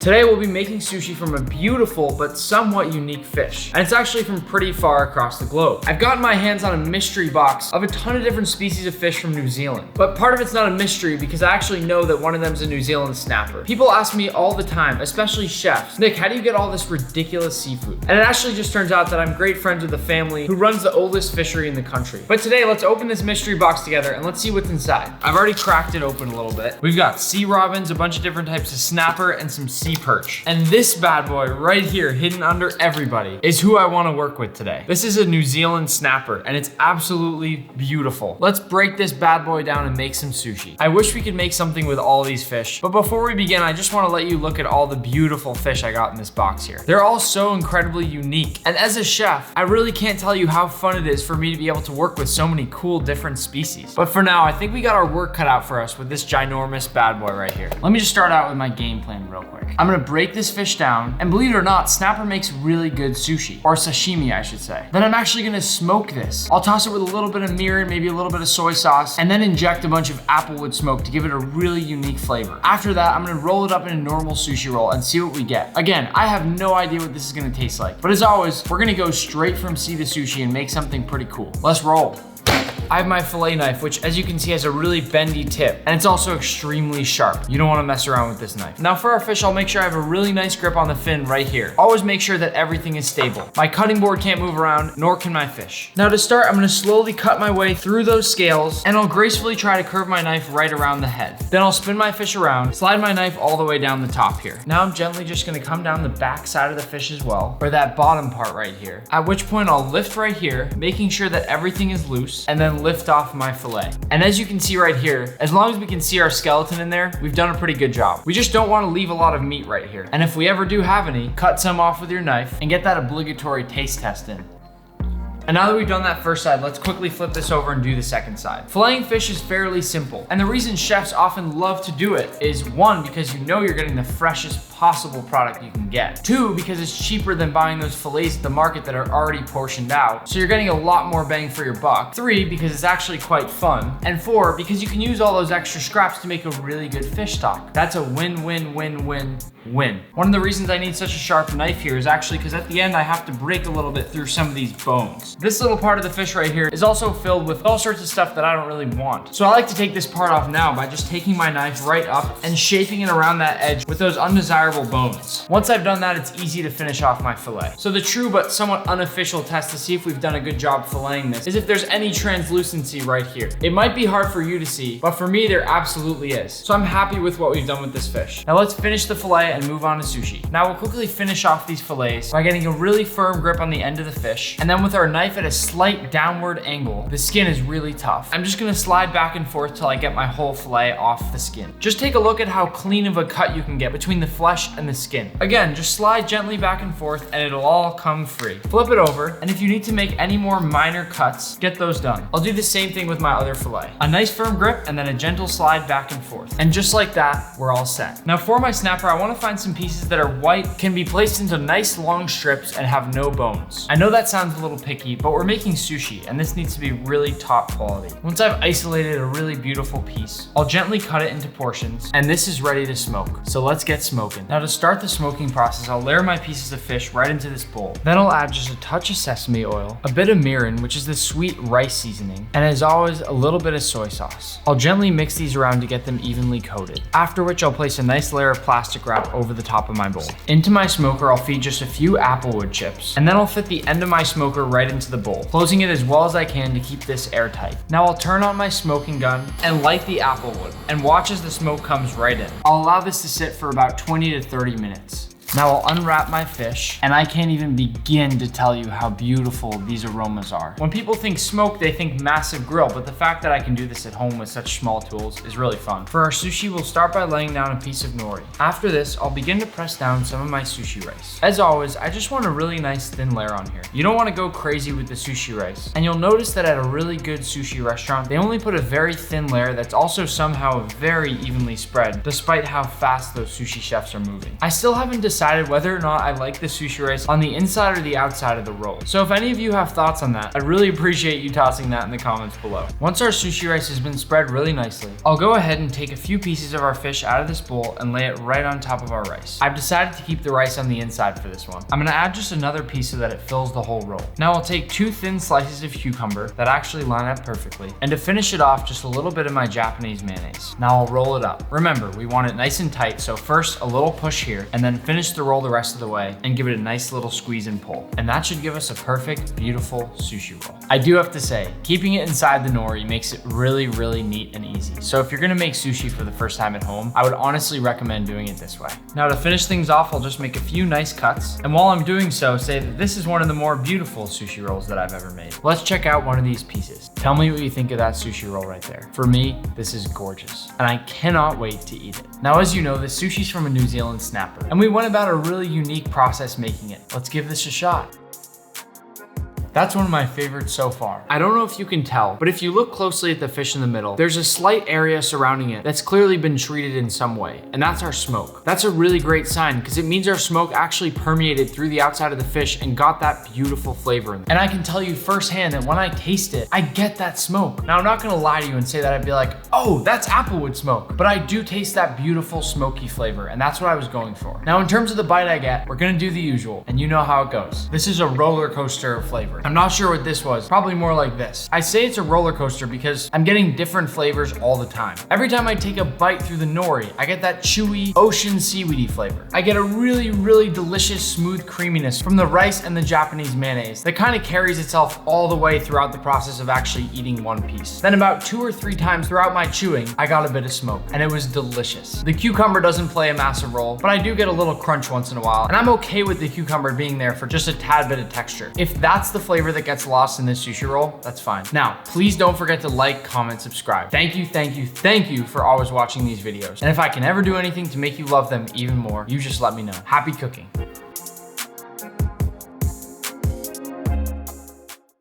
Today we'll be making sushi from a beautiful but somewhat unique fish, and it's actually from pretty far across the globe. I've gotten my hands on a mystery box of a ton of different species of fish from New Zealand, but part of it's not a mystery because I actually know that one of them is a New Zealand snapper. People ask me all the time, especially chefs, Nick, how do you get all this ridiculous seafood? And it actually just turns out that I'm great friends with the family who runs the oldest fishery in the country. But today let's open this mystery box together and let's see what's inside. I've already cracked it open a little bit. We've got sea robins, a bunch of different types of snapper, and some sea perch. And this bad boy right here, hidden under everybody, is who I want to work with today. This is a New Zealand snapper, and it's absolutely beautiful. Let's break this bad boy down and make some sushi. I wish we could make something with all these fish, but before we begin, I just want to let you look at all the beautiful fish I got in this box here. They're all so incredibly unique, and as a chef, I really can't tell you how fun it is for me to be able to work with so many cool different species. But for now, I think we got our work cut out for us with this ginormous bad boy right here. Let me just start out with my game plan real quick. I'm gonna break this fish down, and believe it or not, snapper makes really good sushi, or sashimi I should say. Then I'm actually gonna smoke this. I'll toss it with a little bit of mirin, maybe a little bit of soy sauce, and then inject a bunch of applewood smoke to give it a really unique flavor. After that, I'm gonna roll it up in a normal sushi roll and see what we get. Again, I have no idea what this is gonna taste like, but as always, we're gonna go straight from sea to sushi and make something pretty cool. Let's roll. I have my fillet knife, which as you can see has a really bendy tip, and it's also extremely sharp. You don't wanna mess around with this knife. Now for our fish, I'll make sure I have a really nice grip on the fin right here. Always make sure that everything is stable. My cutting board can't move around, nor can my fish. Now to start, I'm gonna slowly cut my way through those scales, and I'll gracefully try to curve my knife right around the head. Then I'll spin my fish around, slide my knife all the way down the top here. Now I'm gently just gonna come down the back side of the fish as well, or that bottom part right here. At which point I'll lift right here, making sure that everything is loose, and then lift off my fillet. And as you can see right here, as long as we can see our skeleton in there, we've done a pretty good job. We just don't want to leave a lot of meat right here. And if we ever do have any, cut some off with your knife and get that obligatory taste test in. And now that we've done that first side, let's quickly flip this over and do the second side. Filleting fish is fairly simple. And the reason chefs often love to do it is one, because you know you're getting the freshest possible product you can get. Two, because it's cheaper than buying those fillets at the market that are already portioned out. So you're getting a lot more bang for your buck. Three, because it's actually quite fun. And four, because you can use all those extra scraps to make a really good fish stock. That's a win-win-win-win-win. One of the reasons I need such a sharp knife here is actually because at the end I have to break a little bit through some of these bones. This little part of the fish right here is also filled with all sorts of stuff that I don't really want. So I like to take this part off now by just taking my knife right up and shaping it around that edge with those undesirable bones. Once I've done that, it's easy to finish off my fillet. So the true but somewhat unofficial test to see if we've done a good job filleting this is if there's any translucency right here. It might be hard for you to see, but for me there absolutely is. So I'm happy with what we've done with this fish. Now let's finish the fillet and move on to sushi. Now we'll quickly finish off these fillets by getting a really firm grip on the end of the fish, and then with our knife at a slight downward angle, the skin is really tough. I'm just gonna slide back and forth till I get my whole fillet off the skin. Just take a look at how clean of a cut you can get between the flesh and the skin. Again, just slide gently back and forth and it'll all come free. Flip it over, and if you need to make any more minor cuts, get those done. I'll do the same thing with my other fillet. A nice firm grip and then a gentle slide back and forth. And just like that, we're all set. Now for my snapper, I wanna find some pieces that are white, can be placed into nice long strips and have no bones. I know that sounds a little picky, but we're making sushi and this needs to be really top quality. Once I've isolated a really beautiful piece, I'll gently cut it into portions and this is ready to smoke. So let's get smoking. Now to start the smoking process, I'll layer my pieces of fish right into this bowl. Then I'll add just a touch of sesame oil, a bit of mirin, which is this sweet rice seasoning, and as always, a little bit of soy sauce. I'll gently mix these around to get them evenly coated. After which I'll place a nice layer of plastic wrap over the top of my bowl. Into my smoker, I'll feed just a few applewood chips, and then I'll fit the end of my smoker right into the bowl, closing it as well as I can to keep this airtight. Now I'll turn on my smoking gun and light the applewood, and watch as the smoke comes right in. I'll allow this to sit for about 20 to 30 minutes. Now I'll unwrap my fish, and I can't even begin to tell you how beautiful these aromas are. When people think smoke, they think massive grill, but the fact that I can do this at home with such small tools is really fun. For our sushi, we'll start by laying down a piece of nori. After this, I'll begin to press down some of my sushi rice. As always, I just want a really nice thin layer on here. You don't want to go crazy with the sushi rice, and you'll notice that at a really good sushi restaurant, they only put a very thin layer that's also somehow very evenly spread, despite how fast those sushi chefs are moving. I still haven't decided decided whether or not I like the sushi rice on the inside or the outside of the roll. So if any of you have thoughts on that, I'd really appreciate you tossing that in the comments below. Once our sushi rice has been spread really nicely, I'll go ahead and take a few pieces of our fish out of this bowl and lay it right on top of our rice. I've decided to keep the rice on the inside for this one. I'm gonna add just another piece so that it fills the whole roll. Now I'll take 2 thin slices of cucumber that actually line up perfectly, and to finish it off, just a little bit of my Japanese mayonnaise. Now I'll roll it up. Remember, we want it nice and tight, so first a little push here, and then finish the roll the rest of the way, and give it a nice little squeeze and pull. And that should give us a perfect, beautiful sushi roll. I do have to say, keeping it inside the nori makes it really, really neat and easy. So if you're gonna make sushi for the first time at home, I would honestly recommend doing it this way. Now to finish things off, I'll just make a few nice cuts, and while I'm doing so, say that this is one of the more beautiful sushi rolls that I've ever made. Let's check out one of these pieces. Tell me what you think of that sushi roll right there. For me, this is gorgeous, and I cannot wait to eat it. Now, as you know, this sushi's from a New Zealand snapper, and we went about a really unique process making it. Let's give this a shot. That's one of my favorites so far. I don't know if you can tell, but if you look closely at the fish in the middle, there's a slight area surrounding it that's clearly been treated in some way, and that's our smoke. That's a really great sign because it means our smoke actually permeated through the outside of the fish and got that beautiful flavor in there. And I can tell you firsthand that when I taste it, I get that smoke. Now, I'm not gonna lie to you and say that I'd be like, oh, that's applewood smoke, but I do taste that beautiful smoky flavor, and that's what I was going for. Now, in terms of the bite I get, we're gonna do the usual, and you know how it goes. This is a roller coaster of flavor. I'm not sure what this was, probably more like this. I say it's a roller coaster because I'm getting different flavors all the time. Every time I take a bite through the nori, I get that chewy, ocean seaweedy flavor. I get a really, really delicious, smooth creaminess from the rice and the Japanese mayonnaise that kind of carries itself all the way throughout the process of actually eating one piece. Then about 2 or 3 times throughout my chewing, I got a bit of smoke, and it was delicious. The cucumber doesn't play a massive role, but I do get a little crunch once in a while, and I'm okay with the cucumber being there for just a tad bit of texture. If that's the flavor that gets lost in this sushi roll, that's fine. Now, please don't forget to like, comment, subscribe. Thank you, thank you, thank you for always watching these videos. And if I can ever do anything to make you love them even more, you just let me know. Happy cooking.